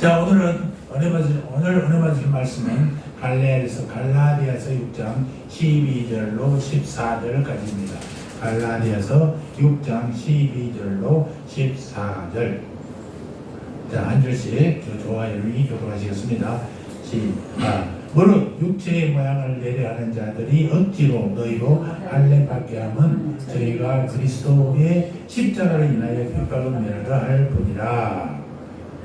자, 오늘 은혜 받으실 말씀은 갈라디아서 6장 12절로 14절까지입니다. 갈라디아서 6장 12절로 14절. 자, 한 절씩 좋아요를 교도하시겠습니다. 무릇 육체의 모양을 내려하는 자들이 억지로 너희로 할례받게 함은 저희가 그리스도의 십자가를 인하여 핍박을 면하려 할 뿐이라.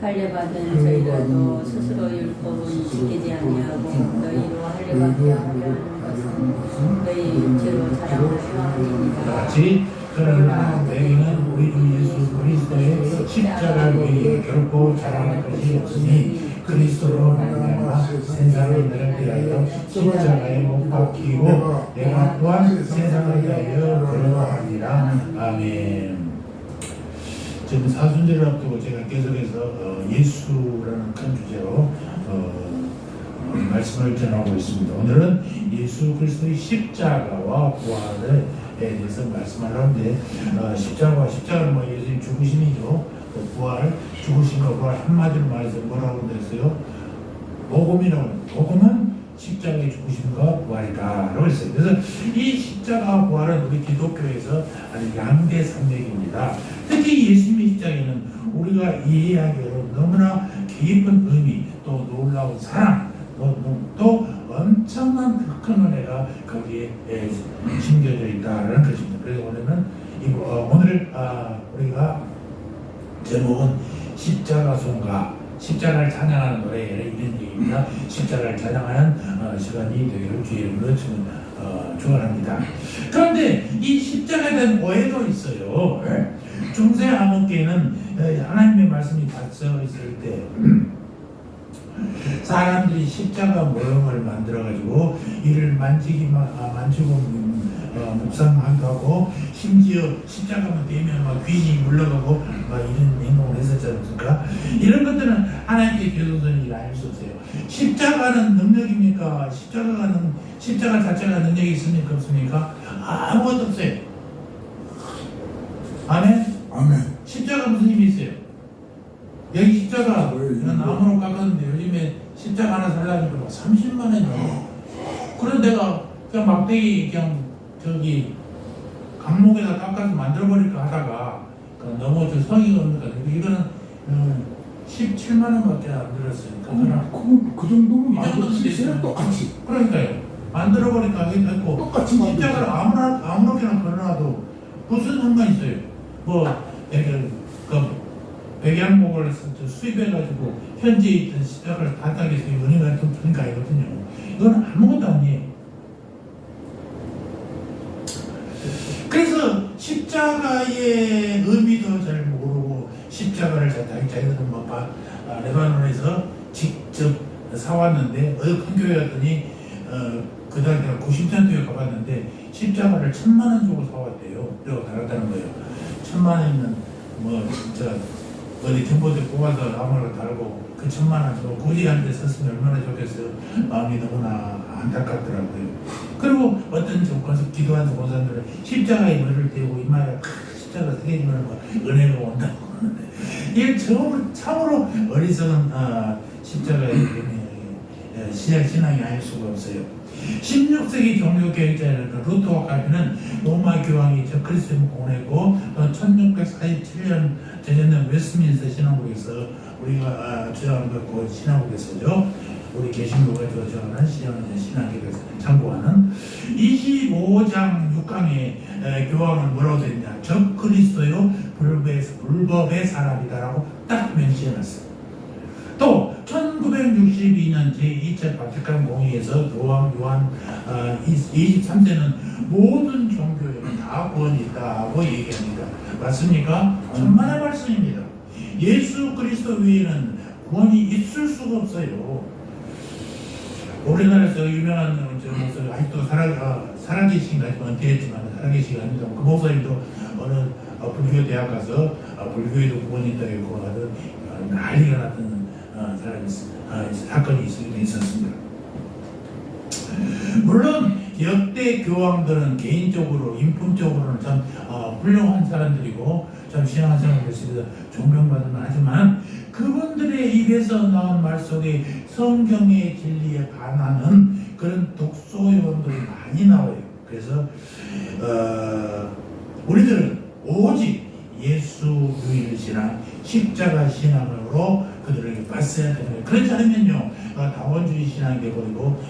할례받은 저희라도 스스로 율법은 지키지 아니하고 너희로 할례받게 하려 하는 것은 너희 육체로 자랑하려 함이니라. 같이 그러나 너희는 우리 주 예수 그리스도의 십자가를 위해 결코 자랑할 것이 없으니 그리스도로 말미암아 세상을 너를 위하여 십자가에 못 박히고 내가 또한 세상을 위하여 그러하니라. 아멘. 지금 사순절을 앞두고 제가 계속해서 예수라는 큰 주제로 말씀을 전하고 있습니다. 오늘은 예수 그리스도의 십자가와 부활에 대해서 말씀하려는데 십자가는 뭐 예수님 죽으심이죠. 부활, 죽으심과 부활 한마디로 말해서 뭐라고 그랬어요? 복음은 십자가의 죽으심과 부활이다라고 했어요. 그래서 이 십자가와 부활은 우리 기독교에서 아주 양대산맥입니다. 특히 예수님의 십자가에는 우리가 이해하기 어려운 너무나 깊은 의미, 또 놀라운 사랑, 또 엄청난 큰 은혜가 거기에 심겨져 있다는 것입니다. 그래서 오늘 우리가 제목은 십자가 송가, 십자가를 찬양하는 노래 이런 얘기입니다. 십자가를 찬양하는 시간이 되기를 주의 이름으로 축원합니다. 그런데 이 십자가에 대한 오해도 있어요. 중세 암흑기에는 하나님의 말씀이 닫혀 있을 때 사람들이 십자가 모형을 만들어가지고 이를 만지고 묵상하기도 하고 심지어 십자가만 되면 막 귀신이 물러가고 막 이런 행동을 했었지 않습니까? 이런 것들은 하나님께 교도소는 일 아닐 수 없어요. 십자가는 능력입니까? 십자가 자체가 능력이 있습니까? 없습니까? 아무것도 없어요. 아멘? 아멘. 십자가 무슨 힘이 있어요? 여기 십자가 나무로 깎았는데 요즘에 십자가 하나 살려니까 막 30만 원이요. 그런 데가 그냥 막대기 그냥 저기 강목에다 깎아서 만들어버릴까 하다가 너무 저 성의가 없는 것 같아요. 이거는 17만 원밖에 안 들었으니까. 그 정도면 이 정도면 시세랑 똑같이. 그러니까요. 만들어버릴까 하기도 했고 똑같이 십자가를 아무렇게나 걸어놔도 무슨 상관이 있어요. 백양목을 수입해가지고 현지에 있던 십자가를 바닥에서 은혜가 좀 주는 거 아니거든요. 이건 아무것도 아니에요. 그래서 십자가의 의미도 잘 모르고 십자가를 자기들은 레바논에서 직접 사왔는데 어느 큰 교회 갔더니 그 당시에 90년 교회 가봤는데 십자가를 1000만 원 주고 사왔대요. 그리고 달았다는 거예요. 1000만 원이면 어디 tem보대 뽑아서 아무나 달고 그 1000만 원 주고 굳이 한 데 썼으면 얼마나 좋겠어요. 마음이 너무나 안타깝더라고요. 그리고 어떤 조건에서 기도한 조건사들은 십자가에 머리를 대고 이마에 십자가 새겨지면 은혜가 온다고 그러는데 이게 참으로 어리석은 십자가의 신앙이 아닐 수가 없어요. 16세기 종교개혁자였던 루터와 칼빈은 로마 교황이 그리스도를 보냈고 1647년 제정된 웨스트민스터 신앙국에서 우리가 주장하는 그 신앙국에서죠. 우리 개신교가 주장하는 신앙국에서 참고하는 25장 6강에 교황은 뭐라고 됐냐? 적 그리스도요 불법의 사람이다라고 딱 명시해놨어요. 또 1962년 제2차 바티칸 공의에서 교황 요한 23세는 모든 종교에는 다 구원이 있다고 얘기합니다. 맞습니까? 천만의 말씀입니다. 예수 그리스도 외에는 구원이 있을 수가 없어요. 우리나라에서 유명한 목사님 아직도 살아계신 가지만 은퇴했지만 살아계시긴 합니다. 그 목사님도 어느 불교 대학 가서 불교에도 구원이 있다고 하던 난리가 났던 사건이 있었습니다. 물론 역대 교황들은 개인적으로 인품적으로는 참 훌륭한 사람들이고 참 신앙생활을 했습니다. 존경받을 만하지만 그분들의 입에 입에서 나온 말 속에 성경의 진리에 반하는 그런 독소요원들이 많이 나와요. 그래서 우리들은 오직 예수 유일 신앙, 십자가 신앙으로 그들을 봤어야 되는 거예요. 그렇지 않으면요, 다원주의 신앙이 되어버리고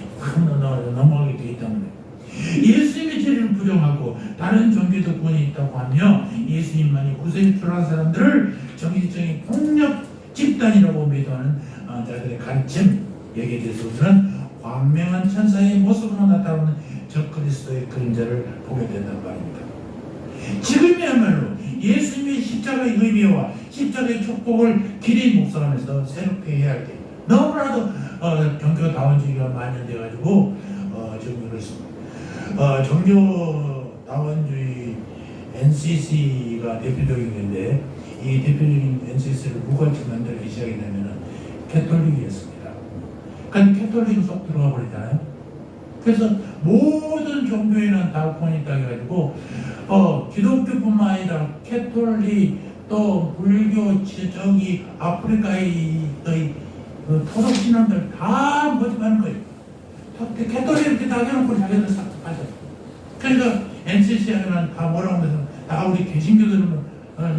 넘어가게 되어 있다는 거예요. 예수님의 진리를 부정하고 다른 종교도 구원이 있다고 하며 예수님만이 구세에 출한 사람들을 정신적인 폭력 집단이라고 매도하는 자들의 가르침, 여기에 대해서 우리는 광명한 천사의 모습으로 나타나는 적그리스도의 그림자를 보게 된단 말입니다. 지금이야말로 예수님의 십자가의 의미와 십자가의 축복을 길이 묵상하면서 새롭게 해야 할 때, 너무나도 종교 다원주의가 만연돼가지고 지금 그렇습니다. 종교 다원주의 NCC가 대표적인 건데, 이 대표적인 NCC를 누가 만들기 시작했냐면은 캐톨릭이었습니다. 그러니까 캐톨릭은 쏙 들어가 버리잖아요. 그래서 모든 종교에는 다 구원이 있다고 해가지고 기독교뿐만 아니라 캐톨릭, 또 불교, 저기 아프리카의 토속 신앙들 다 모집하는 거예요. 캐톨릭 이렇게 다 해놓고 자기들 싹 빠져. 그러니까 NCC 하면 다 뭐라고 해서 다 우리 개신교들은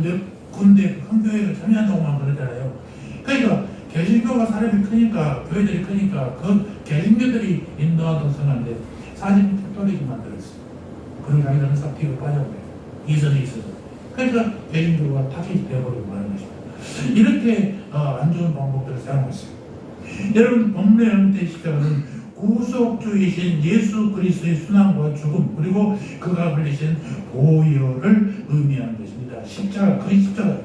몇 군데 큰 교회를 참여한다고만 그러잖아요. 그러니까 개신교가 사람이 크니까, 교회들이 크니까 그 개신교들이 인도하던 성한데 사실 캐톨릭이 만들었어요. 그리고 자기들은 싹 뒤로 빠져버려요. 이선이 있어서. 그러니까 개신교가 타깃이 되어버리고 마는 것입니다. 이렇게 안 좋은 방법들을 사용했어요. 여러분, 본문의 형태의 십자가는 구속주이신 예수 그리스도의 순환과 죽음, 그리고 그가 흘리신 보혈을 의미하는 것입니다. 십자가, 그 십자가.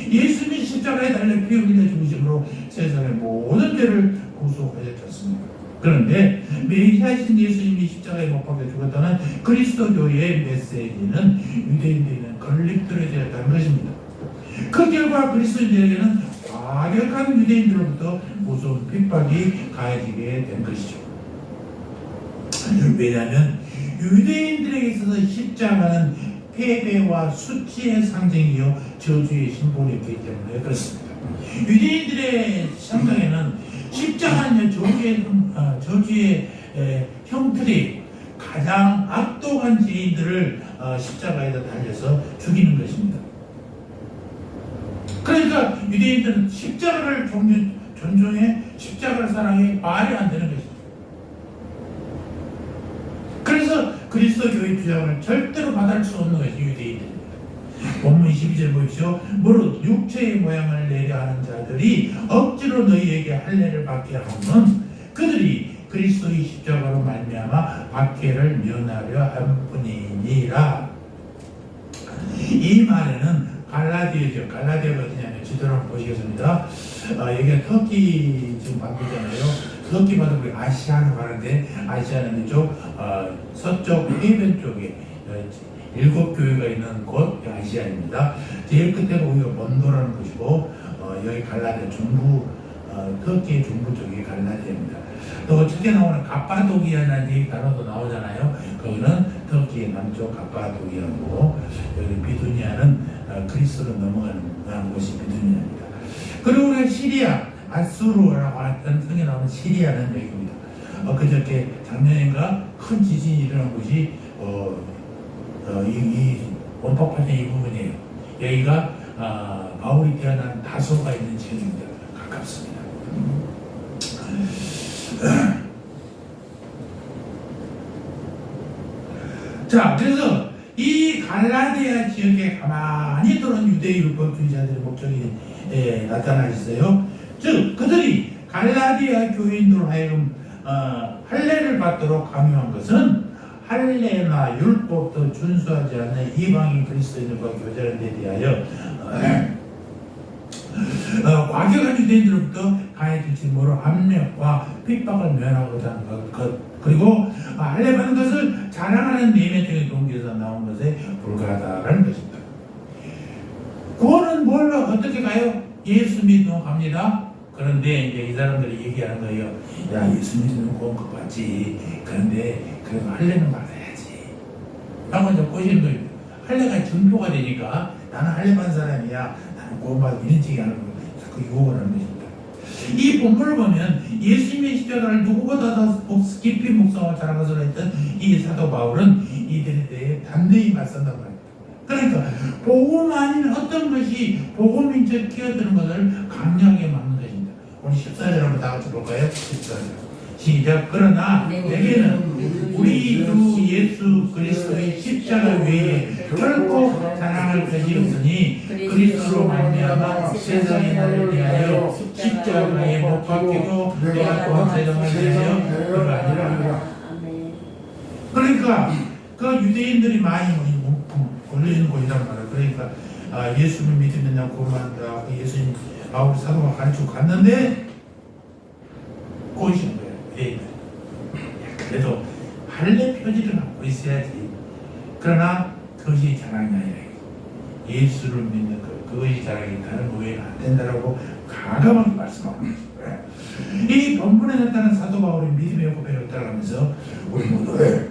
예수님이 십자가에 달려 피 흘려 죽으심으로 세상의 모든 죄를 구속하셨지 않습니까? 그런데 메시아이신 예수님이 십자가에 못 박혀 죽었다는 그리스도교의 메시지는 유대인들에게는 걸림돌이 되었다는 것입니다. 그 결과 그리스도인들에게는 과격한 유대인들로부터 무서운 핍박이 가해지게 된 것이죠. 왜냐하면 유대인들에게 있어서 십자가는 패배와 수치의 상징이요 저주의 심볼이었기 때문에 그렇습니다. 유대인들의 상상에는 십자가는 저주의 형틀이 가장 악독한 죄인들을 십자가에다 달려서 죽이는 것입니다. 그러니까 유대인들은 십자가를 존중해, 십자가를 사랑해 말이 안 되는 것입니다. 그래서 그리스도 교의 주장을 절대로 받을 수 없는 것이 유대인들입니다. 본문 12절 보십시오. 무릇 육체의 모양을 내려 하는 자들이 억지로 너희에게 할례를 받게 하면 그들이 그리스도의 십자가로 말미암아 박해를 면하려 한 뿐이니라. 이 말에는 갈라디아죠. 갈라디아가 어디냐면 지도를 한번 보시겠습니다. 여기가 터키 지금 반도잖아요. 터키 바다 우리 아시아로 가는데 아시아는 이쪽 서쪽 해변 쪽에 7교회가 있는 곳 아시아입니다. 제일 끝에가 우리가 먼도라는 곳이고 여기 갈라디아 중부 터키의 중부 쪽이 갈라디아입니다. 또 책에 나오는 갑바도기아라는 단어도 나오잖아요. 거기는 터키의 남쪽 갑바도기아고 여기 비두니아는 그리스로 넘어가는 곳이 비두니아입니다. 그리고 우리가 시리아 아수르라고 하는 성에 나오는 시리아는 여기입니다. 그저께 작년인가 큰 지진이 일어난 곳이 이 원폭파전 이 부분이에요. 여기가 바울이 태어난 다소가 있는 지역입니다. 가깝습니다. 자, 그래서 이 갈라디아 지역에 가만히 들어온 유대 율법주의자들의 목적이 나타나 있어요. 즉 그들이 갈라디아 교인으로 하여금 할례를 받도록 강요한 것은 할례나 율법도 준수하지 않는 이방인 그리스도인들과 교제하는 데 대하여 과격한 유대인들로부터 가해질 징모로 압력과 핍박을 면하고자 하는 것, 그리고 할례 받는 것을 자랑하는 내면적인 동기에서 나온 것에 불과하다라는 것입니다. 구원은 뭘로 어떻게 가요? 예수 믿으면 갑니다. 그런데 이제 이 사람들이 얘기하는 거예요. 야, 예수 믿으면 구원 그거 받지. 그런데 그래도 할례는 받아야지. 라고 이제 꼬시는 거예요. 할례가 증표가 되니까 나는 할례 받은 사람이야. 나는 구원 받고 이런 식이 하는 거 자꾸 유혹을 하는 것입니다. 이 본문을 보면 예수님의 십자가를 누구보다 더 깊이 묵상하고 자랑하서 했던 이 사도 바울은 이들에 대해 단단히 맞선단 말입니다. 그러니까 복음 아닌 어떤 것이 복음인 척 끼어드는 것을 강력하게 막는 것입니다. 우리 14절 한번 다 같이 볼까요? 14절 시작. 그러나 내게는 우리 주 예수 그리스도의 십자가 외에 결코 자랑할 것이 없으니 그리스도로 말미암아 세상에 나를 위하여 십자가에 못 박히고 내가 또한 세상을 위하여 그가 아니라. 그러니까 그 유대인들이 많이 걸려있는 곳이란 말이에요. 그러니까 예수를 믿으면 구원한다. 예수님 바울 사도가 가르치고 갔는데 꼬이시는 거예요. 그래도 할례 표지를 갖고 있어야지. 그러나 그것이 자랑이 아니라 예수를 믿는 것, 그것이 자랑이 다른 오해가 안 된다라고 가감하게 말씀하고 있습니다. 이 본문에 나타난 사도 바울의 믿음의 고백을 따라가면서 우리 모두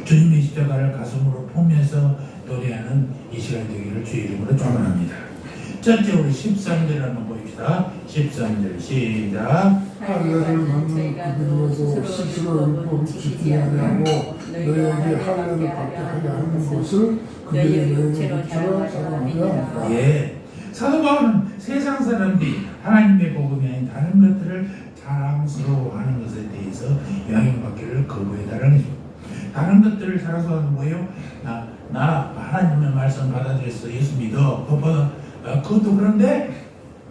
주님의 십자가를 가슴으로 품면서 노래하는 이 시간 되기를 주의 이름으로 축원합니다. 첫째 우리 13절 한번 보입시다. 13절 시작. 할례를 받는 그들로서 스스로 율법을 지키지 아니하고 너희에게 할례를 받게 하게 하는 것을 그들의 육체로 자랑하라. 예, 사도 바울은 세상 사람들이 하나님의 복음이 아닌 다른 것들을 자랑스러워하는 것에 대해서 영향받기를 거부해달라는 것입니다. 다른 것들을 자랑스러워하는 뭐예요? 나 하나님의 말씀 받아들였어. 예수 믿어. 그것도 그런데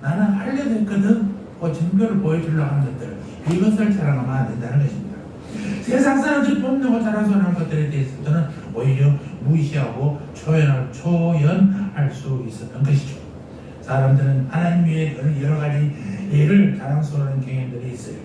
나는 할례 됐거든. 그 증거를 보여주려고 하는 것들, 이것을 자랑하면 안 된다는 것입니다. 세상 사람들이 뽐내고 자랑스러워하는 것들에 대해서는 오히려 무시하고 초연할 수 있었던 것이죠. 사람들은 하나님 외에 여러 가지 일을 자랑스러워하는 경향들이 있어요.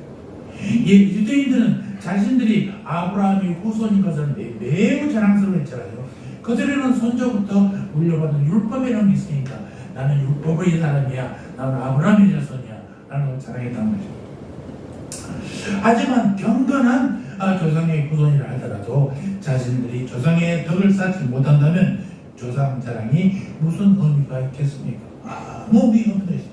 유대인들은 자신들이 아브라함의 후손인 것을 매우 자랑스러워했잖아요. 그들에는 선조부터 물려받은 율법이라는 게 있으니까 나는 율법의 사람이야, 나는 아브라함의 자손이야 라는 걸 자랑했다는 거죠. 하지만 경건한 조상의 후손이라 하더라도 자신들이 조상의 덕을 쌓지 못한다면 조상 자랑이 무슨 의미가 있겠습니까? 아무 의미가 없는 것입니다.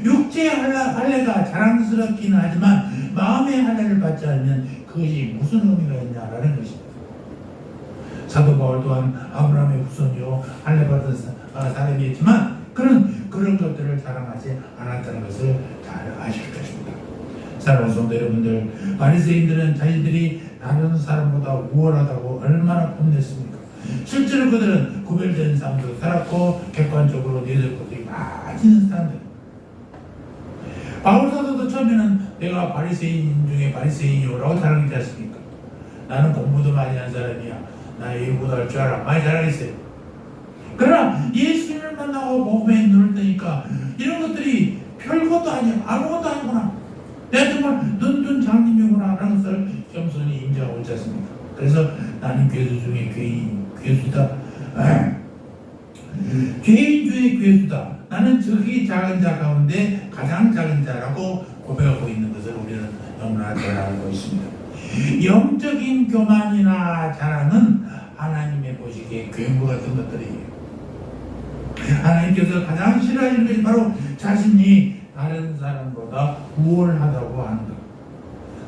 육체의 할례가 자랑스럽기는 하지만 마음의 할례를 받지 않으면 그것이 무슨 의미가 있냐라는 것입니다. 사도 바울 또한 아브라함의 후손이요 할례 받은 사람이었지만 그런 것들을 자랑하지 않았다는 것을 잘 아실 것입니다. 사랑하는 성도 여러분들, 바리새인들은 자신들이 다른 사람보다 우월하다고 얼마나 뽐냈습니까? 실제로 그들은 구별된 삶도 살았고 객관적으로 내들 것들이 많이 있는 사람들. 바울 사도도 처음에는 내가 바리새인 중에 바리새인이오라고 자랑하지 않습니까? 나는 공부도 많이 한 사람이야. 나 예보도 할 줄 알아. 많이 자랑했어요. 그러나 예수님을 만나고 복음에 눈을 뜨니까 이런 것들이 별것도 아니야. 아무것도 아니구나. 내가 정말 눈뜬 장님이구나 라는 것을 겸손히 인정하고 있지 않습니까? 그래서 나는 괴수 중에 괴수다. 죄인 중에 괴수다. 나는 저기 작은 자 가운데 가장 작은 자라고 고백하고 있는 것을 우리는 너무나 잘 알고 있습니다. 영적인 교만이나 자랑은 하나님의 보시기에 괴물 같은 것들이에요. 하나님께서 가장 싫어하시는 것이 바로 자신이 다른 사람보다 우월하다고 하는 것.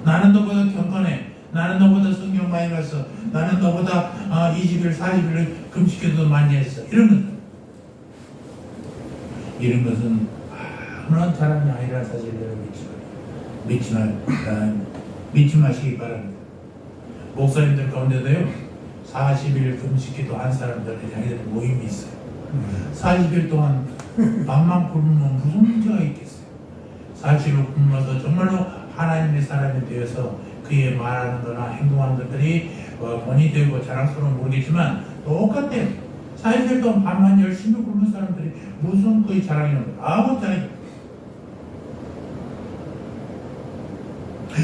나는 너보다 경건해. 나는 너보다 성경 많이 봤어. 나는 너보다 20일, 40일을 금식해도 많이 했어. 이런 것은 아무런 자랑이 아니라 사실을 믿지 마시기 바랍니다. 목사님들 가운데도요 40일 금식기도 한 사람들 자기들 모임이 있어요. 40일 동안 밤만 굶으면 무슨 문제가 있겠어요. 40일 굶어서 정말로 하나님의 사람이 되어서 그의 말하는 거나 행동하는 것들이 본이 되고 자랑스러운 모르겠지만 똑같아요. 40일 동안 밤만 열심히 굶는 사람들이 무슨 거의 자랑이냐고. 아무 자랑이.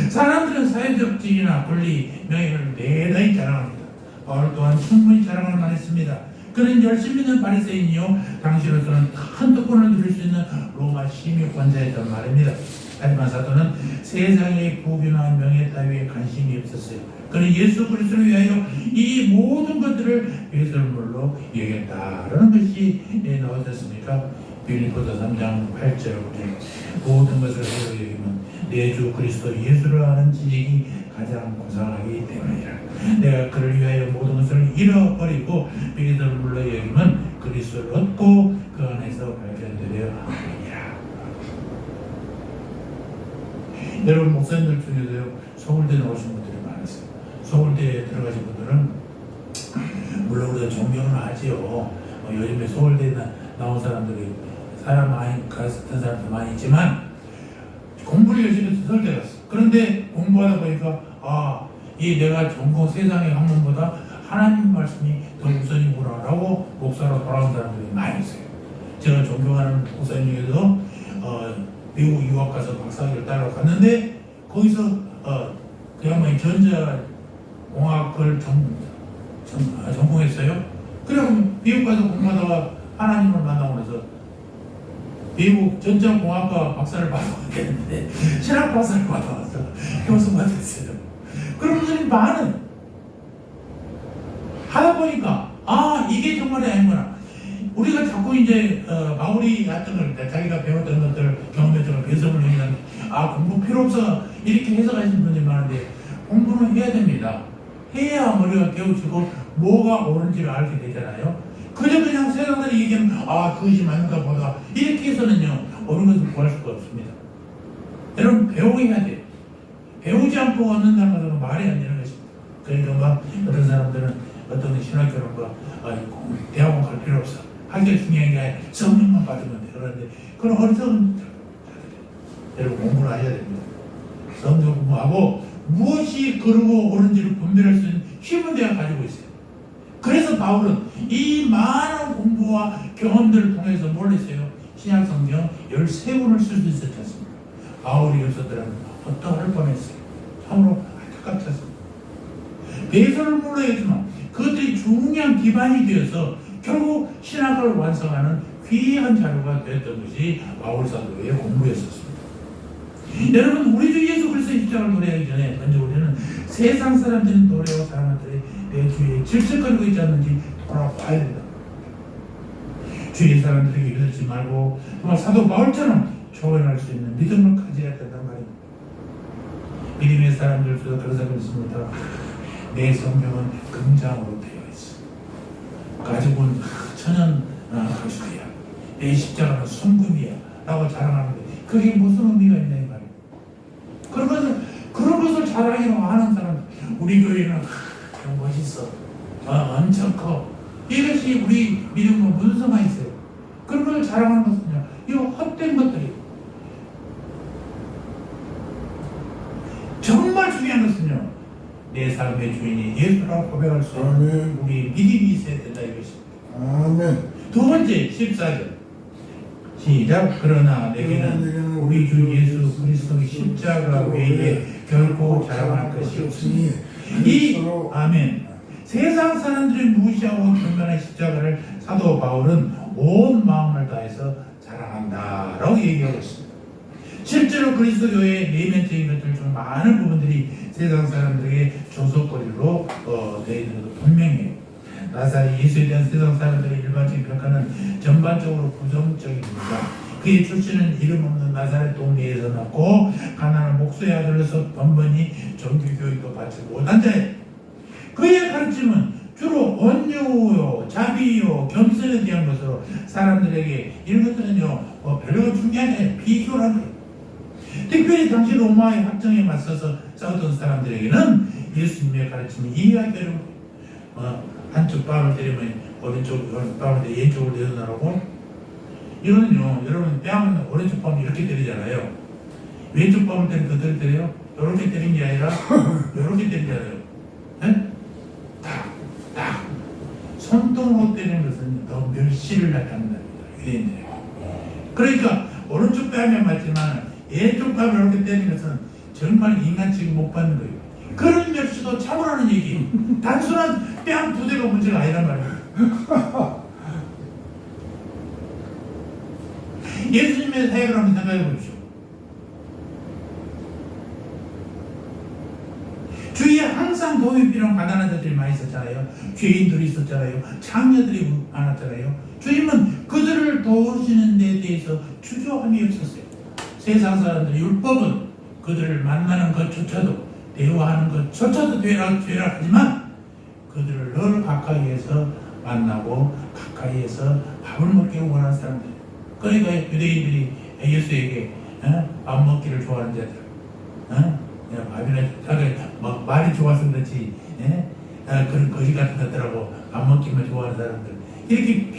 사람들은 사회적 지위나 권리, 명예를 대단히 자랑합니다. 바울 또한 충분히 자랑을 많이 했습니다. 그는 열심히 믿는 바리새인이요 당시로서는 큰 특권을 누릴 수 있는 로마 시민권자였단 말입니다. 하지만 사도는 세상의 부귀나 명예 따위에 관심이 없었어요. 그는 예수 그리스도를 위하여 이 모든 것들을 배설물로 여겼다라는 것이 나오지 않습니까? 빌립보서 3장 8절 모든 것을 해로 여기면 내 주 그리스도 예수를 아는 지식이 가장 고상하기 때문이라. 내가 그를 위하여 모든 것을 잃어버리고 비리를 물러 여기면 그리스도를 얻고 그 안에서 발견되려 함이니라. 여러분 목사님들 중에도요 서울대 나오신 분들이 많았어요. 서울대에 들어가신 분들은 물론 우리가 존경은 하지요. 요즘에 서울대에 나온 사람들이 사람 많이 갔던 사람도 많이 있지만 공부를 열심히 해서 서울대 갔어. 그런데 공부하다 보니까 이 내가 전공 세상의 학문보다 하나님 말씀이 더 우선이구나라고 목사로 돌아온 사람들이 많이 있어요. 제가 존경하는 목사님 중에도 미국 유학 가서 박사학위를 따러 갔는데 거기서 그 양반이 전자공학을 전공했어요. 그래서 미국 가서 공부하다가 하나님을 만나고 그래서 미국 전자공학과 박사를 받아왔는데 신학 박사를 받아왔어. 교수가 됐어요. 그런 분들이 많은 하다 보니까 이게 정말이 아니구나. 우리가 자꾸 이제 마무리 같은 걸 자기가 배웠던 것들 경험했던 걸 배석을 하면 공부 필요 없어 이렇게 해석하시는 분들이 많은데 공부는 해야 됩니다. 해야 머리가 깨우치고 뭐가 옳은지를 알게 되잖아요. 그냥 세상들이 얘기하면 그것이 맞는가 보다 이렇게 해서는요 옳은 것을 구할 수가 없습니다. 여러분 배워야 돼요. 배우지 않고 얻는다는 것은 말이 안 되는 것입니다. 그러니까 막 어떤 사람들은 어떤 신학교는 대학원 갈 필요 없어. 할 게 중요한 게 아니라 성령만 받으면 돼. 그런데 그런 어리석은 여러분 공부를 해야 됩니다. 성경 공부하고 무엇이 그르고 옳은지를 분별할 수 있는 힘을 내가 가지고 있어요. 그래서 바울은 이 많은 공부와 경험들을 통해서 뭘 했어요? 신약 성경 13권을 쓸 수 있었지 않습니까? 바울이 없었더라면 어떠할 뻔했어요. 참으로 안타깝지 않습니까? 배설을 몰라야지만 그것들이 중요한 기반이 되어서 결국 신학을 완성하는 귀한 자료가 되었던 것이 바울 사도의 공부였었습니다. 여러분 우리 주 예수 그리스도의 십자가를 노래하기 전에 먼저 우리는 세상 사람들이 노래하고 사람들이 내 주위에 질척거리고 있지 않는지 돌아봐야 된다. 주위의 사람들에게 이르지 말고 정말 사도 바울처럼 조언할 수 있는 믿음을 가져야 된단 말입니다. 믿음의 사람들도 그러자 그렇습니다. 내 성경은 금장으로 되어 있어. 가지고는 천연 가죽이야. 내 십자가는 순금이야. 라고 자랑하는데 그게 무슨 의미가 있냐 이 말이에요. 그런 것을 자랑하기로 하는 사람 우리 교회는 멋있어. 엄청 커. 이것이 우리 믿음과 무슨 상관이 있어요? 그런 걸 자랑하는 것은요. 이거 헛된 것들이에요. 정말 중요한 것은요. 내 삶의 주인이 예수라고 고백할 수 있는 우리 믿음이 있어야 된다 이것입니다. 아멘. 두 번째 14절 시작. 그러나 내게는 우리 주 예수 그리스도의 십자가 외에 결코 자랑할 것이 없으니 아멘. 세상 사람들이 무시하고 경건한 십자가를 사도 바울은 온 마음을 다해서 자랑한다라고 얘기하고 있습니다. 실제로 그리스도 교회의 내면적인 것들 중 많은 부분들이 세상 사람들에게 조속거리로 되어 있는 것도 분명해요. 나사렛 예수에 대한 세상 사람들의 일반적인 평가는 전반적으로 부정적입니다. 그의 출신은 이름 없는 나사렛 동네에서 났고 가난한 목수의 아들로서 번번이 정규교육도 받지 못한 자예요. 그의 가르침은 주로 온유요, 자비요, 겸손에 대한 것으로 사람들에게 이런 것들은요 별로 중요한 게 아니라 비교를 거예요. 특별히 당시 로마의 확정에 맞서서 싸우던 사람들에게는 예수님의 가르침이 이해하기 어려워요. 한쪽 뺨을 때리면 오른쪽 뺨을 때리면 왼쪽으로 내려놔라고. 이거는요 여러분 뺨은 오른쪽 뺨을 이렇게 때리잖아요. 왼쪽 뺨을 때리면 그대로 때려요. 이렇게 때리는 게 아니라 이렇게 때리잖아요. 네? 딱 손등으로 때리는 것은 더 멸시를 나타낸답니다. 유대인들에게. 그러니까 오른쪽 뺨에 맞지만 왼쪽 뺨을 이렇게 때리는 것은 정말 인간 취급 못 받는 거예요. 그런 멸시도 참으라는 얘기. 단순한 뺨 두 대가 문제가 아니란 말이에요. 예수님의 사역을 한번 생각해 보십시오. 주위에 항상 도움이 필요한 가난한 자들이 많이 있었잖아요. 죄인들이 있었잖아요. 창녀들이 많았잖아요. 주님은 그들을 도우시는 데 대해서 주저함이 없었어요. 세상 사람들 율법은 그들을 만나는 것조차도 대화하는 것조차도 죄락하지만 그들을 늘 가까이에서 만나고 가까이에서 밥을 먹기를 원하는 사람들. 그러니까 유대인들이 예수에게 밥 먹기를 좋아하는 자들, 그냥 밥이나 막 말이 좋아서 그렇지, 그런 거지 같은 것들하고 밥 먹기만 좋아하는 사람들 이렇게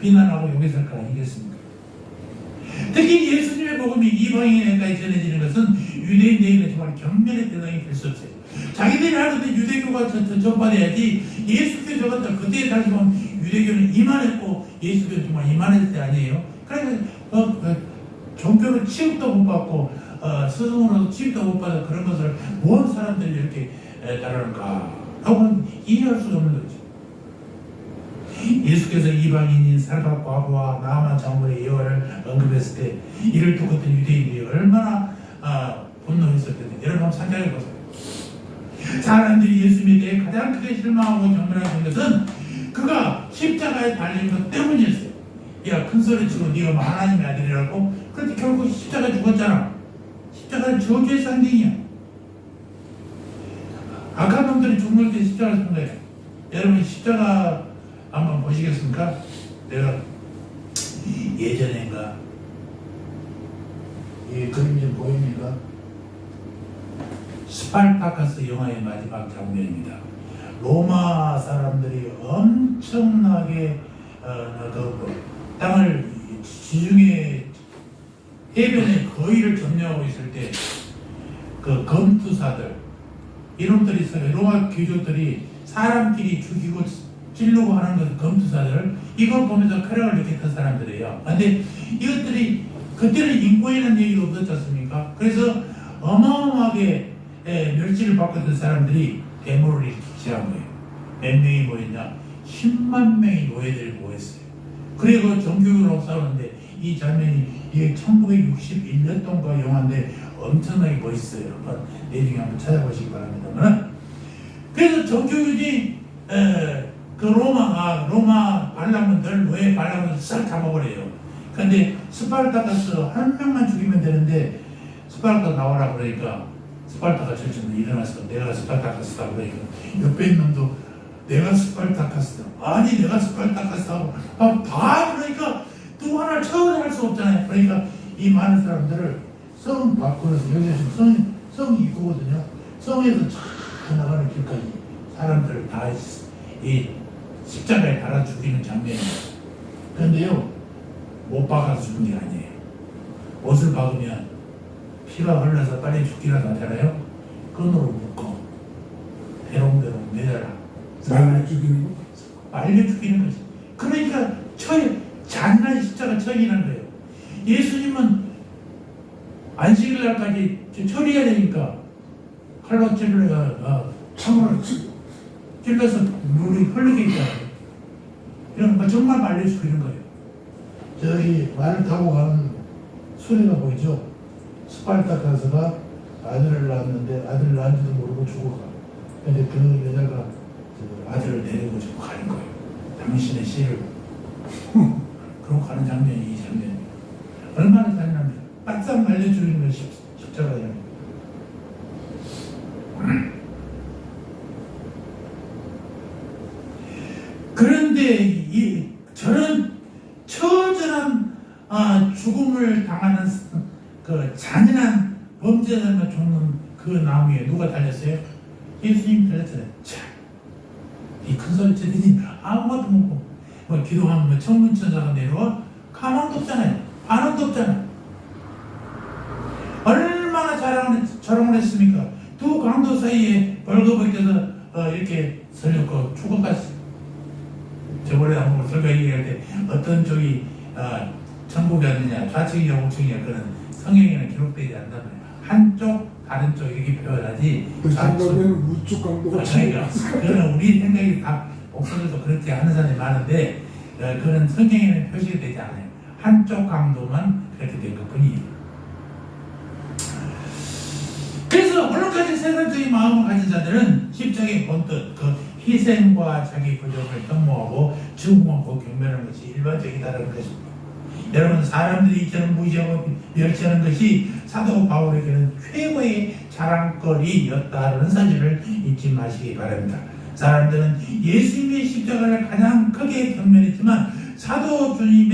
비난하고 욕했을 거 아니겠습니까? 특히 예수님의 복음이 이방인에게까지 전해지는 것은 유대인들에게 정말 경멸의 대상이 될 수 없어요. 자기들이 하는데 유대교가 전파돼야지 예수교 적었다. 그때 다시 보면 유대교는 이만했고 예수교는 정말 이만했을 때 아니에요. 그러니까 종교로 취급도 못 받고 스승으로서 취급도 못 받아 그런 것을 뭔 사람들이 이렇게 따르는가 하고는 이해할 수가 없는 거죠. 예수께서 이방인인 살바 과부와 나아만 장군의 예화를 언급했을 때 이를 두었던 유대인들이 얼마나 분노했었거든요. 여러분 한번 생각해 보세요. 사람들이 예수님에 대해 가장 크게 실망하고 경멸하는 것은 그가 십자가에 달린 것 때문이었어요. 야, 큰 소리 치고 네가 하나님의 아들이라고. 그런데 결국 십자가에 죽었잖아. 십자가는 저주의 상징이야. 악한 놈들이 죽을 때 십자가를 쓴 거예요. 여러분 십자가 한번 보시겠습니까? 내가 예전인가 이 그림 좀 보입니까? 스파르타쿠스 영화의 마지막 장면입니다. 로마 사람들이 엄청나게 땅을 지중해 해변의 거의를 점령하고 있을 때 그 검투사들 이놈들이 있어요. 로마 귀족들이 사람끼리 죽이고 찔르고 하는 것 검투사들 이걸 보면서 쾌락을 느꼈던 사람들이에요. 그런데 이것들이 그때는 인권이라는 얘기가 없었지 않습니까? 그래서 어마어마하게 멸치를 받고 있던 사람들이 대모를 일으키한 거예요. 몇 명이 모였냐? 10만 명의 노예들이 모였어요. 그리고 정규로 싸우는데 이 장면이 이게 1961년 동가 영화인데 엄청나게 멋있어요. 한번 내중에 한번 찾아보시기 바랍니다만. 그래서 정규군이 그 로마 반란군들 노예 반란군들 싹 잡아버려요. 그런데 스파르타쿠스 한 명만 죽이면 되는데 스파르타 나와라 그러니까 스파르타가 절정은 일어나서 내가 스파르타쿠스다 그러니까 옆에 있는 놈도 내가 스파르타쿠스다. 아니 내가 스파르타쿠스다. 다 그러니까 또 하나 처벌할 수 없잖아요. 그러니까 이 많은 사람들을 성 밖으로서 여기서 지금 성이 있거든요. 성에서 쫙 나가는 길까지 사람들을 다 이 십자가에 달아 죽이는 장면이에요. 그런데요 못 박아서 죽은 게 아니에요. 옷을 박으면 피가 흘러서 빨리 죽기라도 하잖아요. 끈으로 묶어 대롱대롱 매달아 말려 죽이는 거? 말려 죽이는 거지. 그러니까 잔인한 십자가 처형이라는 거예요. 예수님은 안식일 날까지 처리해야 되니까 칼로 찔러가 창으로 찔러서 물이 흐르게 있잖아요. 이런 거 정말 말려 죽이는 거예요. 저기 말을 타고 가는 수레가 보이죠? 스파르타쿠스가 아들을 낳았는데 아들을 낳은지도 모르고 죽어가. 근데 그 여자가 그 아들을 데리고 지금 가는 거예요. 당신의 씨를. 그러고 가는 장면이 이 장면입니다. 얼마나 잔인합니까? 바싹 말려 죽이는 것이 십자가예요. 그런데 저런 처절한 죽음을 당하는 그 잔인한 범죄자만 죽는 그 나무에 누가 달렸어요? 예수님이 달렸잖아요. 참, 이 큰 소리 치더니 아무것도 못고 뭐 기도하면 뭐 천문천사가 내려와? 가망도 없잖아요. 반응도 없잖아요. 얼마나 자랑을 했습니까? 두 강도 사이에 벌거벗 껴서 이렇게 설렸고 죽어갔어요. 저번에 한번 설교 얘기할 때 어떤 쪽이 천국이 왔느냐 좌측이냐 우측이냐 그런 성경에는 기록되지 않는다. 한쪽 다른 쪽 이렇게 표현하지. 그 생각에는 우측 강도가 그러니까 그거는 우리 생각이 다 목사들도 그렇게 하는 사람이 많은데 그런 성경에는 표시가 되지 않아요. 한쪽 강도만 그렇게 된 것뿐이에요. 그래서 오늘까지 세상적인 마음을 가진 자들은 십자가의 본뜻 그 희생과 자기 부족을 흠모하고 증오하고 경멸하는 것이 일반적이다라는 것입니다. 여러분, 사람들이 이처럼 무시하고 멸시하는 것이 사도 바울에게는 최고의 자랑거리였다는 사실을 잊지 마시기 바랍니다. 사람들은 예수님의 십자가를 가장 크게 경멸했지만 사도인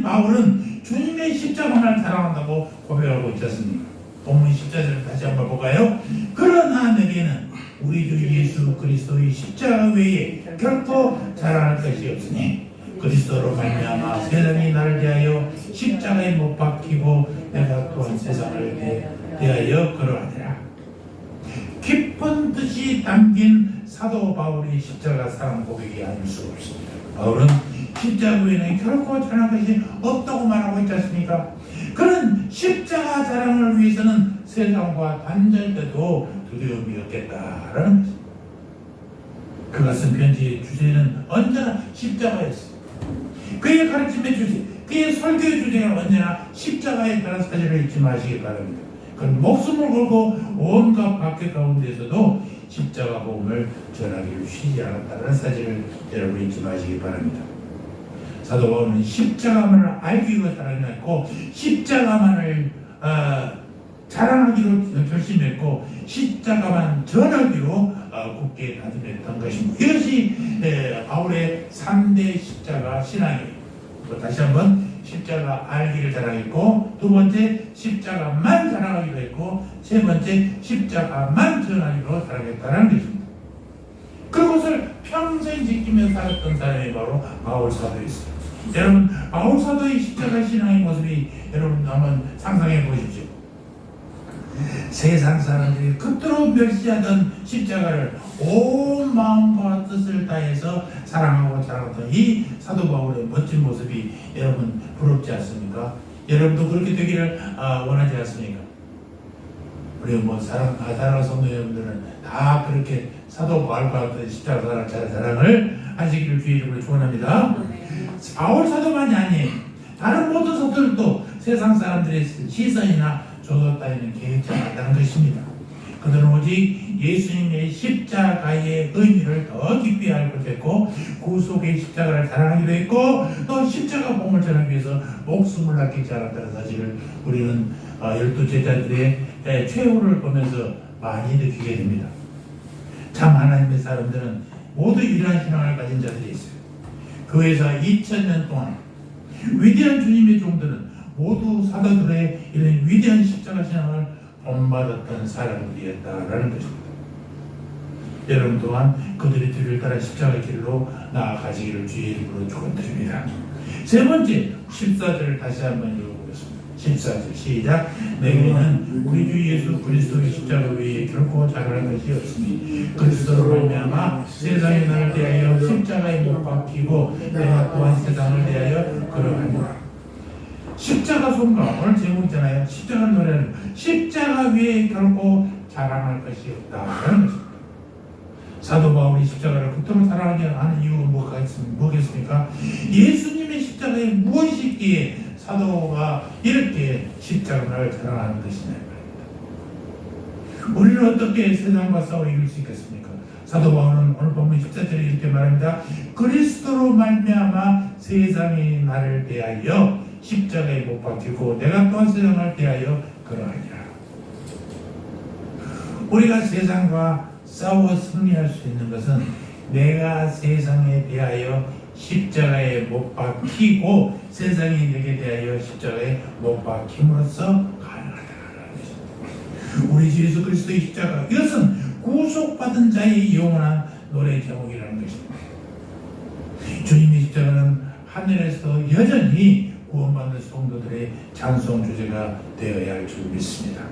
바울은 주님의 십자가를 사랑한다고 고백하고 있지 않습니까? 본문 10절을 다시 한번 볼까요? 그러나 내게는 우리 주 예수 그리스도의 십자가 외에 결코 자랑할 것이 없으니 그리스도로 말미암아 세상이 나를 대하여 십자가에 못 박히고 내가 또한 세상을 대하여 그러하니라. 깊은 뜻이 담긴 사도 바울의 십자가 사랑 고백이 아닐 수 없습니다. 바울은 십자가 외에는 결코 자랑할 것이 없다고 말하고 있지 않습니까? 그는 십자가 자랑을 위해서는 세상과 단절돼도 두려움이 없겠다라는 것입니다. 그가 쓴 편지의 주제는 언제나 십자가였습니다. 그의 가르침의 주제, 그의 설교의 주제는 언제나 십자가에 따른 사실을 잊지 마시기 바랍니다. 그는 목숨을 걸고 온갖 박해 가운데서도 십자가 복음을 전하기를 쉬지 않았다는 사실을 여러분 잊지 마시기 바랍니다. 사도 바울은 십자가만을 알기 위해 자랑했고 십자가만을 자랑하기로 결심했고 십자가만 전하기로 굳게 다짐했던 것입니다. 이것이 바울의 3대 십자가 신앙이에요. 다시 한번 십자가 알기를 자랑했고, 두 번째 십자가만 자랑하기로 했고, 세 번째 십자가만 전하기로 자랑했다는 것입니다. 그것을 평생 지키며 살았던 사람이 바로 바울 사도였어요. 여러분, 바울 사도의 십자가 신앙의 모습이 여러분 한번 상상해 보십시오. 세상 사람들이 그토록 멸시하던 십자가를 온 마음과 뜻을 다해서 사랑하고 자랑하던 이 사도 바울의 멋진 모습이 여러분 부럽지 않습니까? 여러분도 그렇게 되기를 원하지 않습니까? 우리 사랑하는 성도 여러분들은 다 그렇게 사도 바울과 같은 십자가 자랑을 하시기를 주의 이름으로 축원합니다. 바울 사도만이 아니에요. 다른 모든 사도들도 세상 사람들의 시선이나 조도 따위는 개의치 않았다는 것입니다. 그들은 오직 예수님의 십자가의 의미를 더 깊이 알고 됐고, 구속의 십자가를 자랑하기도 했고, 또 십자가 복음을 전하기 위해서 목숨을 아끼지 않았다는 사실을 우리는 12제자들의 최후를 보면서 많이 느끼게 됩니다. 참 하나님의 사람들은 모두 이러한 신앙을 가진 자들이 있어요. 교회에서 2000년 동안 위대한 주님의 종들은 모두 사도들의 이런 위대한 십자가 신앙을 본받았던 사람들이었다라는 것입니다. 여러분 또한 그들의 뒤를 따라 십자가 길로 나아가시기를 주의 이름으로 축원드립니다. 세 번째 14절을 다시 한번 읽어보겠습니다. 14절 시작. 내게는 우리 주 예수 그리스도의 십자가 외에 결코 자랑할 것이 없으니 그리스도로 말미암아 세상이 나를 대하여 십자가에 못 박히고 내가 또한 세상을 대하여 그러하니라. 십자가 송가 오늘 제목이잖아요. 십자가 노래는 십자가 위에 결코 자랑할 것이 없다라는 것입니다. 사도 바울이 십자가를 그토록 사랑하게 하는 이유가 뭐겠습니까? 예수님의 십자가에 무엇이 있기에 사도가 이렇게 십자가를 자랑하는 것이냐 말입니다. 우리는 어떻게 세상과 싸워 이길 수 있겠습니까? 사도 바울은 오늘 본문 14절에 이렇게 말합니다. 그리스도로 말미암아 세상이 나를 대하여 십자가에 못 박히고 내가 또한 세상을 대하여 그러하니라. 우리가 세상과 싸워 승리할 수 있는 것은 내가 세상에 대하여 십자가에 못 박히고 세상이 내게 대하여 십자가에 못 박힘으로써 가능하다는 것입니다. 우리 주 예수 그리스도의 십자가, 이것은 구속받은 자의 영원한 노래 제목이라는 것입니다. 주님의 십자가는 하늘에서 여전히 구원받는 성도들의 찬송 주제가 되어야 할 줄 믿습니다.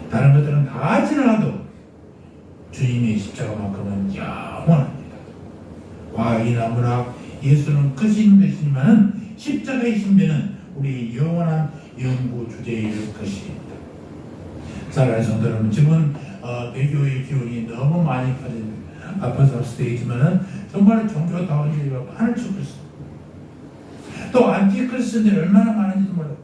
다른 것들은 다 지나가도 주님의 십자가만큼은 영원합니다. 과학이나 문학, 예수는 끝이 있는 것이지만 십자가의 신비는 우리 영원한 연구 주제일 것입니다. 사랑하는 성도 여러분, 지금은 배교의 기운이 너무 많이 아파서 할 수도 있지만 정말 종교다운 일이 판을 치고 있습니다. 또 안티크리스도들이 얼마나 많은지 몰라요.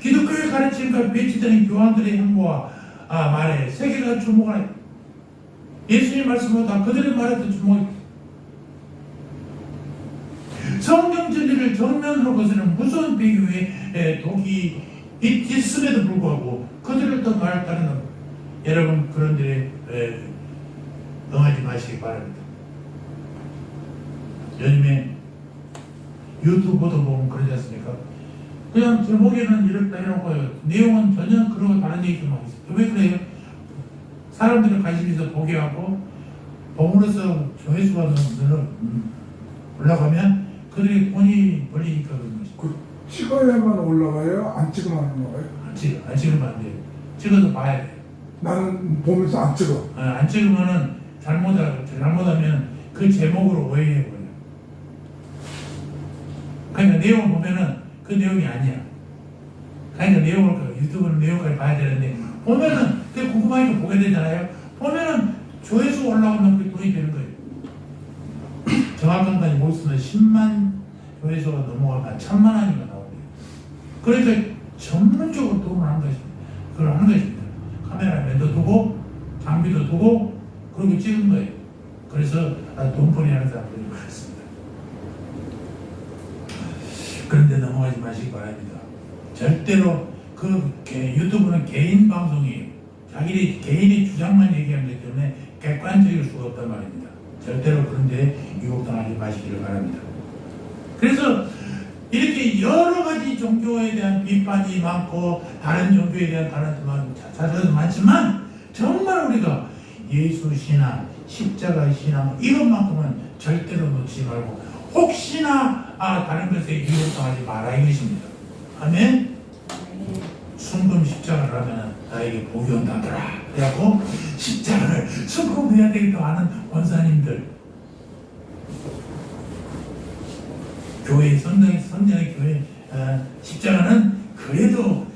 기독교의 가르침과 배치되는 교황들의 행보와 말에 세계가 주목하는, 예수님 말씀보다 그들의 말에 더 주목합니다. 성경 진리를 정면으로 거스르는 무서운 배교에 독이 있음에도 불구하고 그들을 또 말 따르는 여러분 그런 데에 응하지 마시기 바랍니다. 요즘에 유튜브도 보면 그러지 않습니까? 그냥 제목에는 이렇다 해놓고 내용은 전혀 그러고 다른 얘기만 하고 있어요. 왜 그래요? 사람들이 관심 있어 보게 하고 보므로써 조회수가 올라가면 그들이 돈이 벌리니까 그런 것이죠. 그 찍어야만 올라가요? 안 찍으면 안 올라가요? 안 찍으면 안 돼요. 찍어서 봐야 돼요. 나는 보면서 안 찍어. 안 찍으면은 잘못하면 그 제목으로 오해해버려요. 그러니까 내용을 보면은 그 내용이 아니야. 그러니까 내용을 유튜브는 내용까지 봐야 되는데 보면은 그게 궁금하니까 보게 되잖아요. 보면은 조회수 올라오면 그게 돈이 되는 거예요. 정확한 건지 모르겠으면 10만 조회수가 넘어가면 1000만 원인가 나오고요. 그러니까 전문적으로 돈을 하는 것입니다. 그걸 하는 것입니다. 카메라맨도 두고 장비도 두고 그렇게 찍은 거예요. 그래서 돈벌이 하는 사람들이 많습니다. 그런데 넘어가지 마시기 바랍니다. 절대로 그 유튜브는 개인 방송이에요. 자기의 개인의 주장만 얘기하는 거기 때문에 객관적일 수가 없단 말입니다. 절대로 그런데 유혹당하지 마시기를 바랍니다. 그래서 이렇게 여러 가지 종교에 대한 비판이 많고 다른 종교에 대한 자세도 많지만 정말 우리가 예수 신앙, 십자가 신앙 이것만큼은 절대로 놓치지 말고 혹시나 다른 것에 유혹당하지 마라 이것입니다. 아멘. 순금 십자가를 하면 나에게 복이 온다더라. 그래갖고 십자가를 순금해야 되겠다 하는 원사님들, 교회 성전의 교회 십자가는 그래도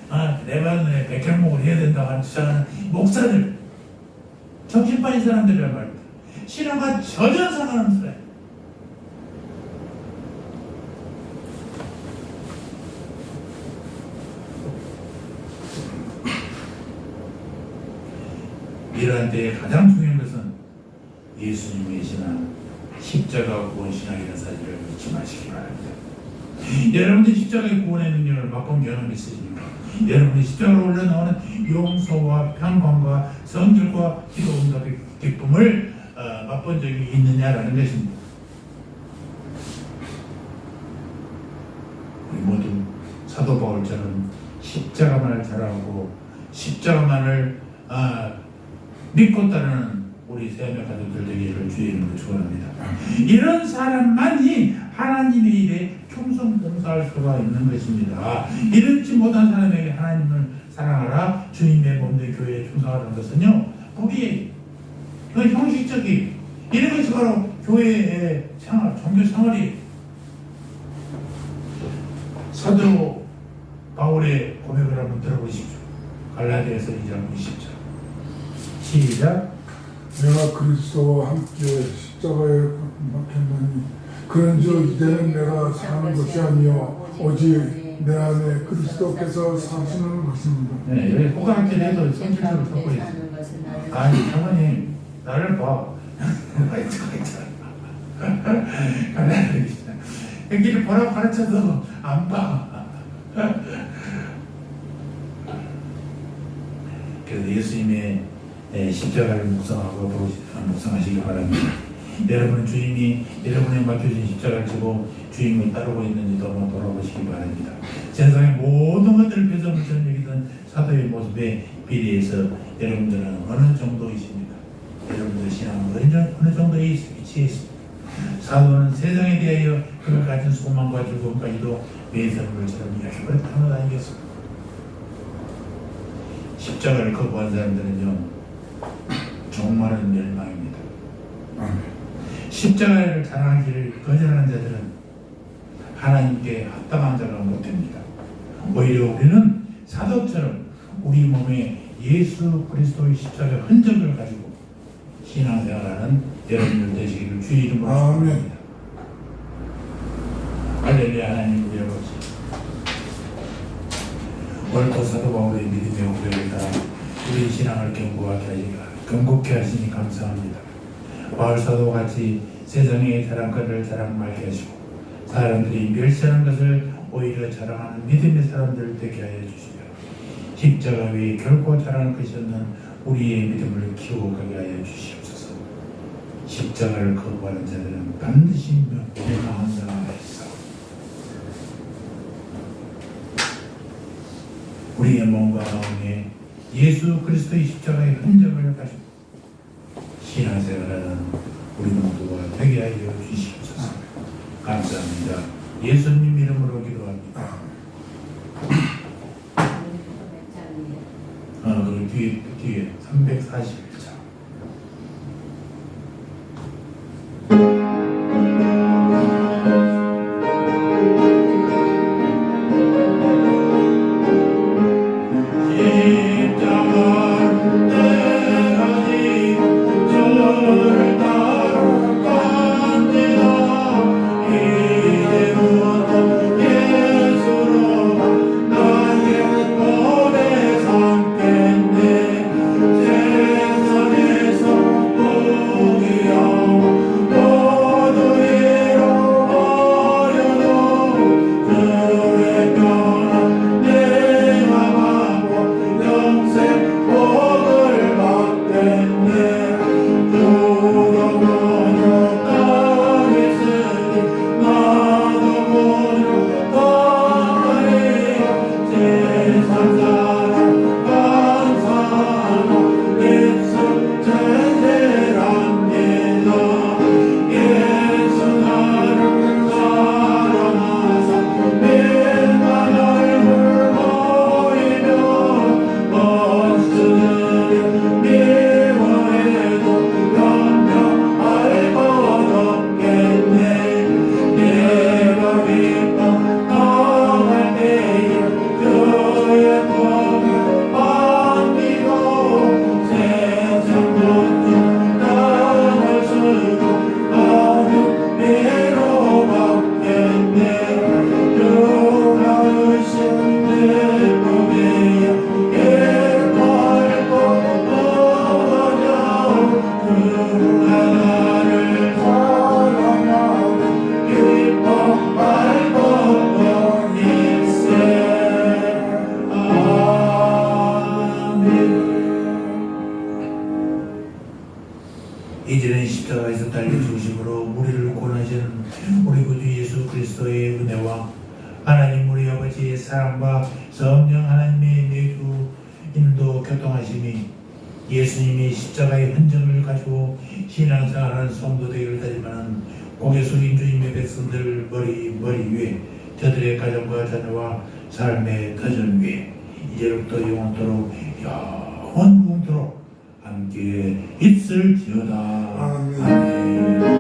레바논의 백혈목을 해야 된다고 하는 주장하는 목사들, 정신 빠진 사람들이란 말입니다. 신앙과 전혀 상관없어요. 이러한 때에 가장 중요한 것은 예수님의 신앙, 십자가 구원 신앙이라는 사실을 잊지 마시기 바랍니다. 여러분들이 십자가의 구원의 능력을 맛본 경험이 있으십니까? 여러분이 십자가로 올려나오는 용서와 평강과 성결과 기도 응답의 기쁨을 맛본 적이 있느냐라는 것입니다. 우리 모두 사도 바울처럼 십자가만을 자랑하고 십자가만을 믿고 따르는 우리 세명 가족들 되기를 주의 이름으로 축원합니다. 이런 사람만이 하나님의 일에 충성 봉사할 수가 있는 것입니다. 이렇지 못한 사람에게 하나님을 사랑하라, 주님의 몸된 교회에 충성하는 것은요 법이에요. 그 형식적인 이런 것이 바로 교회의 생활, 종교 생활이에요. 사도 바울의 고백을 한번 들어보십시오. 갈라디아서 2장 20절 시작. 내가 그리스도와 함께 십자가에 박혔나니 그런즉 이제는 내가 사는 것이 아니요 오직 내 안에 그리스도께서 사시는 것입니다. 네, 여기 호강길에도 성질적으로 섞고 있어요. 아니, 장모님, 나를 봐. 여기를 보라고 가르쳐도 안 봐. 그래서 예수님의 십자가를 묵상하시기 바랍니다. 여러분은 주님이 여러분의 맡겨진 십자가를 지고 주님을 따르고 있는지도 한번 돌아보시기 바랍니다. 세상의 모든 것들을 뺏어물처럼 여기던 사도의 모습에 비례해서 여러분들은 어느 정도이십니까? 여러분들의 신앙은 어느 정도에 위치해 있습니까? 사도는 세상에 대하여 그를 가진 소망과 즐거움까지도 매설물처럼 이야기해버렸다는 것 아니겠습니까? 십자가를 거부한 사람들은요 종말은 멸망입니다. 십자가를 자랑하기를 거절하는 자들은 하나님께 합당한 자가 못 됩니다. 오히려 우리는 사도처럼 우리 몸에 예수 그리스도의 십자가 흔적을 가지고 신앙생활하는 여러분들 되시기를 주의 이름으로 축원합니다. 할렐루야. 하나님 위로하시. 오늘도 사도 바울의 믿음의 고백을 따라 우리 신앙을 견고케 하시니 감사합니다. 바울 사도와 같이 세상의 자랑거리를 자랑 말게 하시고 사람들이 멸시하는 것을 오히려 자랑하는 믿음의 사람들 되게 하여 주시며 십자가 외에 결코 자랑할 것이 없는 우리의 믿음을 키워가게 하여 주시옵소서. 십자가를 거부하는 자들은 반드시 멸망한다 하였사. 우리의 몸과 마음에 예수 그리스도의 십자가의 흔적을 가지고 신앙생활하는 우리 모두가 되게 하여 주시옵소서. 감사합니다. 예수님 이름으로 기도합니다. 그 뒤에 341장. 이제는 십자가에서 달려 중심으로 우리를 구원하시는 우리 구주 예수 그리스도의 은혜와 하나님 우리 아버지의 사랑과 성령 하나님의 내주 인도 교통하심이 예수님이 십자가의 흔적을 가지고 신앙생활하는 성도되기를 다짐하는 고개 숙인 주님의 백성들 머리 위에 저들의 가정과 자녀와 삶의 터전 위에 이제부터 영원토록 영원토록 함께 있을지어다. 아멘. 아멘.